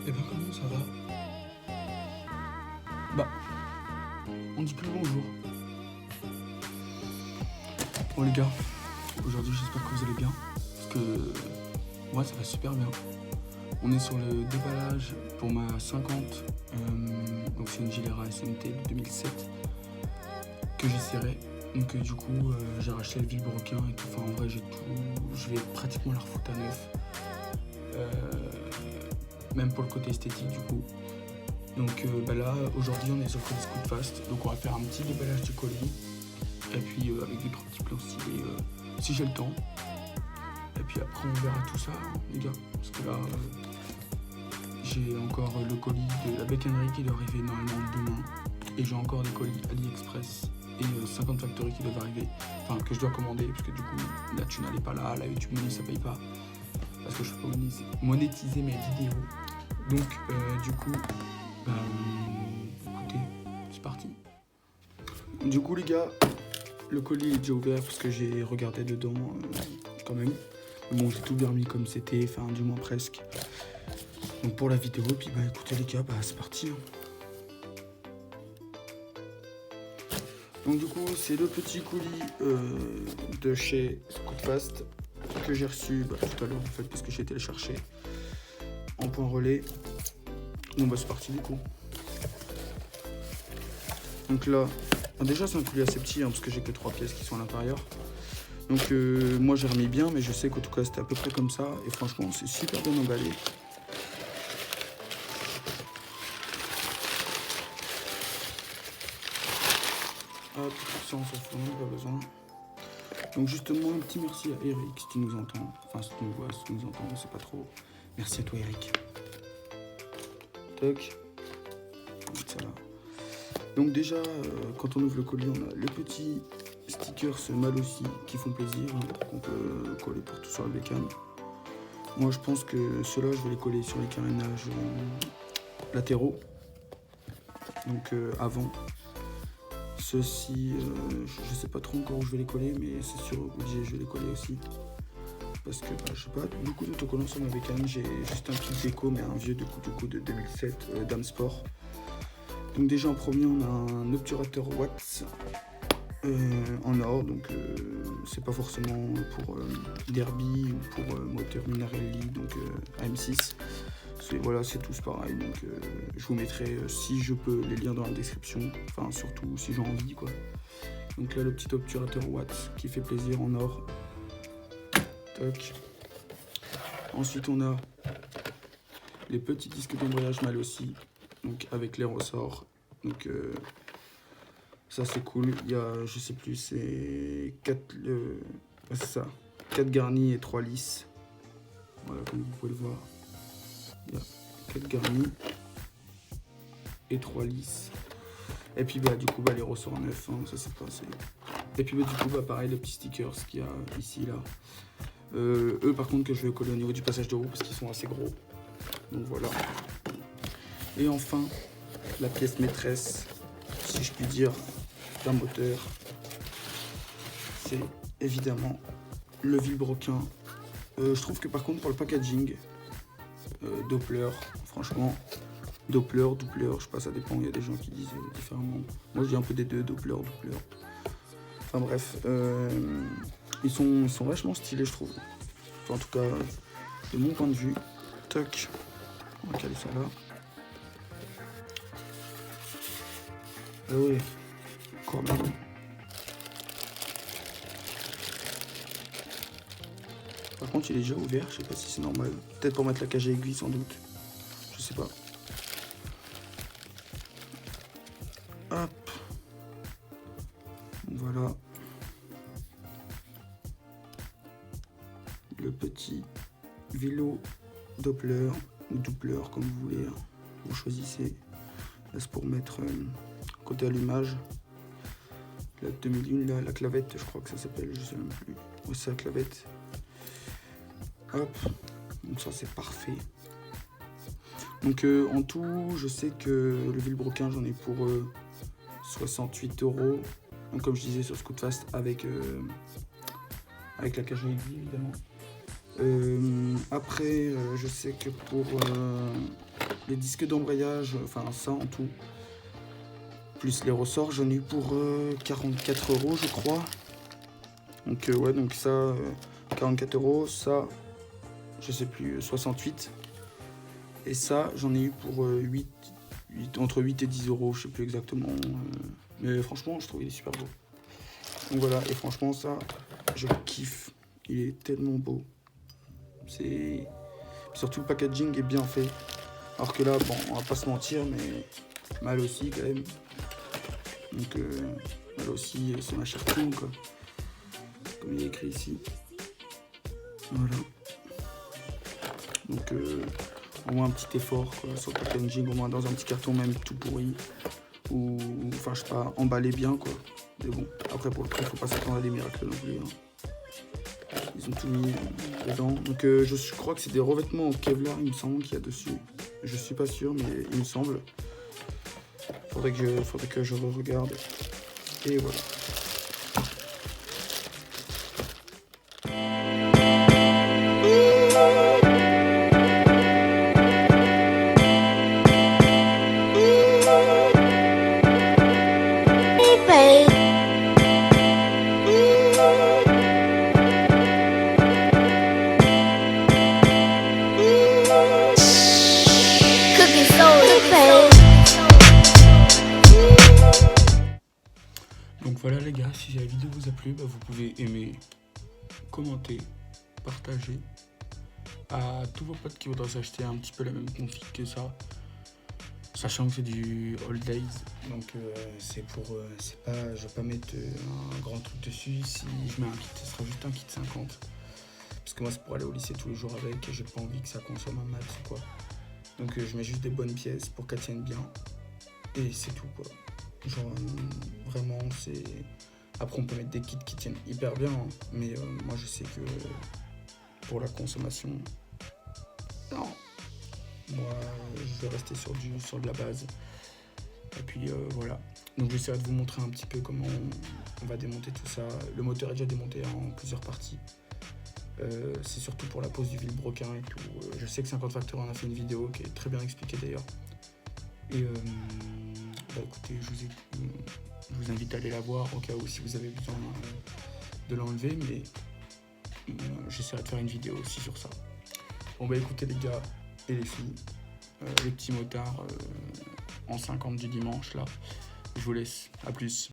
Eh ben comment ça va? Bah, on dit plus bonjour. Bon les gars, aujourd'hui j'espère que vous allez bien. Parce que moi ça va super bien. On est sur le déballage pour ma 50. Donc c'est une Gilera SMT de 2007 que j'ai serré. Donc du coup j'ai racheté le vilebrequin et tout. Enfin en vrai j'ai tout. Je vais pratiquement la refoutre à neuf. Même pour le côté esthétique du coup. Donc là aujourd'hui on est sur le colis Scootfast. Donc on va faire un petit déballage du colis. Et puis avec des trois petits plans stylés si j'ai le temps. Et puis après on verra tout ça les gars. Parce que là j'ai encore le colis de la bécannerie qui doit arriver normalement demain. Et j'ai encore des colis AliExpress et 50 Factory qui doivent arriver. Enfin que je dois commander parce que du coup la thune n'est pas là, la YouTube Money ça paye pas. Parce que je peux monétiser mes vidéos. Donc du coup écoutez, c'est parti. Du coup les gars, le colis est déjà ouvert parce que j'ai regardé dedans quand même. Bon j'ai tout bien mis comme c'était, enfin du moins presque. Donc pour la vidéo, puis écoutez les gars, c'est parti. Donc du coup c'est le petit colis de chez Scootfast que j'ai reçu tout à l'heure en fait parce que j'ai été le chercher en point relais. Bon c'est parti du coup. Donc là, déjà c'est un colis assez petit parce que j'ai que 3 pièces qui sont à l'intérieur. Donc moi j'ai remis bien mais je sais qu'en tout cas c'était à peu près comme ça et franchement c'est super bien emballé. Hop, ça on s'en fout, on n'a pas besoin. Donc justement un petit merci à Eric si tu nous entends. Enfin si tu nous vois, si tu nous entends, on sait pas trop. Merci à toi Eric. Toc. Ça va. Donc déjà quand on ouvre le colis on a le petit stickers mal aussi qui font plaisir qu'on peut coller partout sur la bécane. Moi je pense que ceux-là je vais les coller sur les carénages latéraux. Donc avant. Ceux-ci, je sais pas trop encore où je vais les coller, mais c'est sûr obligé je vais les coller aussi. Parce que je sais pas, beaucoup d'autocollants sur ma bécane, j'ai juste un petit déco, mais un vieux de coup de 2007 Dame Sport. Donc déjà en premier on a un obturateur Watts en or, donc c'est pas forcément pour Derby ou pour moteur Minarelli, donc AM6. Voilà, c'est tous pareil, donc je vous mettrai si je peux les liens dans la description, enfin surtout si j'ai envie quoi. Donc là le petit obturateur Watts qui fait plaisir en or. Toc. Ensuite on a les petits disques d'embrayage mal aussi, donc avec les ressorts. Donc ça c'est cool. Il y a, je sais plus, c'est 4 c'est ça, 4 garnis et 3 lisses. Voilà, comme vous pouvez le voir. Il y a 4 garnis et 3 lisses. Et puis du coup les ressorts neufs, ça c'est passé. Et puis du coup pareil les petits stickers qu'il y a ici là. Eux par contre que je vais coller au niveau du passage de roue parce qu'ils sont assez gros. Donc voilà. Et enfin la pièce maîtresse, si je puis dire, d'un moteur. C'est évidemment le vilebrequin. Je trouve que par contre pour le packaging, Doppler, franchement, Doppler, Doppler, je sais pas, ça dépend, il y a des gens qui disent différemment. Moi je dis un peu des deux, Doppler, Doppler. Enfin bref, ils sont vachement stylés je trouve. Enfin en tout cas, de mon point de vue. Toc, on va caler ça là. Ah ouais, encore bien. Par contre il est déjà ouvert, je sais pas si c'est normal. Peut-être pour mettre la cage à aiguille sans doute. Je sais pas. Hop. Voilà. Le petit vélo Doppler ou Doppler comme vous voulez. Vous choisissez. Là c'est pour mettre côté allumage. La 2001, là, la clavette, je crois que ça s'appelle, je sais même plus. Ouais, c'est la clavette. Hop, donc ça c'est parfait. Donc en tout, je sais que le vilebrequin, j'en ai pour 68 €. Donc comme je disais sur Scootfast avec la cage à aiguille évidemment. Après, je sais que pour les disques d'embrayage, enfin ça en tout, plus les ressorts, j'en ai eu pour 44 € je crois. Donc ouais, donc ça, 44 €, ça, je sais plus, 68. Et ça, j'en ai eu pour entre 8 et 10 €, je sais plus exactement. Mais franchement, je trouve qu'il est super beau. Donc voilà, et franchement ça, je kiffe. Il est tellement beau. C'est... Surtout le packaging est bien fait. Alors que là, bon, on va pas se mentir, mais mal aussi quand même. Donc mal aussi, c'est ma chère Toon, quoi. Comme il est écrit ici. Voilà. Donc au moins un petit effort quoi, sur le packaging, au moins dans un petit carton même tout pourri. Ou enfin je sais pas, emballé bien quoi. Mais bon, après pour le prix, faut pas s'attendre à des miracles non plus. Hein. Ils ont tout mis dedans. Donc je crois que c'est des revêtements en Kevlar, il me semble qu'il y a dessus. Je suis pas sûr, mais il me semble. Faudrait que je regarde. Et voilà. Donc voilà les gars, si la vidéo vous a plu, vous pouvez aimer, commenter, partager à tous vos potes qui voudraient s'acheter un petit peu la même config que ça, sachant que c'est du All Days, donc c'est pour, je vais pas mettre un grand truc dessus. Si je mets un kit, ce sera juste un kit 50, parce que moi c'est pour aller au lycée tous les jours avec, et j'ai pas envie que ça consomme un max quoi. Donc je mets juste des bonnes pièces pour qu'elles tiennent bien, et c'est tout quoi. Genre vraiment c'est... Après on peut mettre des kits qui tiennent hyper bien, hein, mais moi je sais que pour la consommation, non. Moi je vais rester sur de la base. Et puis voilà. Donc j'essaierai de vous montrer un petit peu comment on va démonter tout ça. Le moteur est déjà démonté en plusieurs parties. C'est surtout pour la pose du vilebrequin et tout. Je sais que 50 Factor en a fait une vidéo qui est très bien expliquée d'ailleurs. Et écoutez, je vous invite à aller la voir au cas où si vous avez besoin de l'enlever, mais j'essaierai de faire une vidéo aussi sur ça. Bon écoutez les gars et les filles, les petits motards en 50 du dimanche là, je vous laisse, à plus.